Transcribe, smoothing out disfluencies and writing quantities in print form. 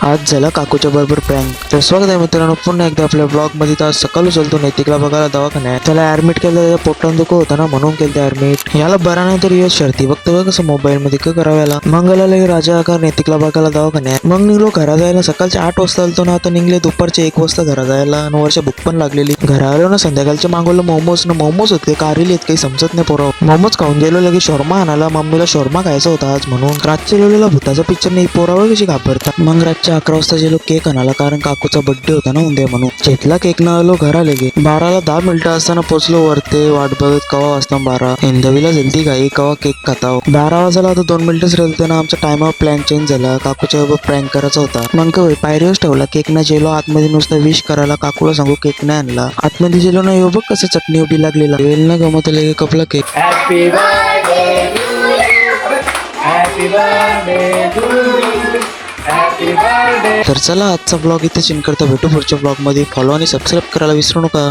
आज झाला काकूच्या बरोबर प्रँक. तर स्वागत आहे मित्रांनो पुन्हा एकदा आपल्या ब्लॉग मध्ये. तर आज सकाळी चलतो नैतिकला बघायला दवाखान्यात. त्याला ऍडमिट केलं, त्याच्या पोटात दुखत होतं ना म्हणून केलं ऍडमिट. याला बरा नाही तर यश शर्ती बघतो बघ कसं मोबाईल मध्ये काय करावं याला. मग लगे राजा आकार नैतिकला बघायला दवाखान्यात. मग निघलो घरा जायला. सकाळचे 8 वाजता आलतो ना, आता निघले दुपारचे 1 वाजता घरा जायला. आणि वर्ष भूक पण लागलेली. घरा आलो ना संध्याकाळचे मागवलं मोमोज होते कारेली आहेत काही समजत नाही पोरं. मोमोज खाऊन गेलो, लगे शॉर्मा आणाला. मम्मीला शॉर्मा खायचा होता आज म्हणून. रातच्या लिहिलेला भूताचा पिक्चर नाही पोरावर कशी घाबरतात. मग रातच्या 11 वाजता गेलो केक आणाला, कारण काकूचा बर्थडे होता ना उद्या म्हणून. घेतला केक न आलो घरा लगे. 12ला 10 मिनिटं असताना पोचलो वरते. वाट बघत कवा वाजता 12. हिंदवीला जल्दी घाई कवा केक खाताव. 12 वाजला आता 2 मिनिटच राहिलं ना आमचा टाइम ऑफ प्लॅन चेंज झाला. काकूच्या बरोबर प्रँक करायचा होता. मग काय पायरीवर ठेवला केक ना जेलो आतमध्ये नुसतं विश करायला. काकूला सांगू केक नाही आणला. आतमध्ये जेलो ना यो बघ कसं चटणी उभी लागलेला. वेल ना गमत लगे कपला cake. Happy birthday to you. Happy birthday to you. Happy birthday. तर चला आजचा ब्लॉग इथे चिन करता. भेटू पुढच्या ब्लॉग मध्ये. फॉलो आणि सबस्क्राईब करायला विसरू नका.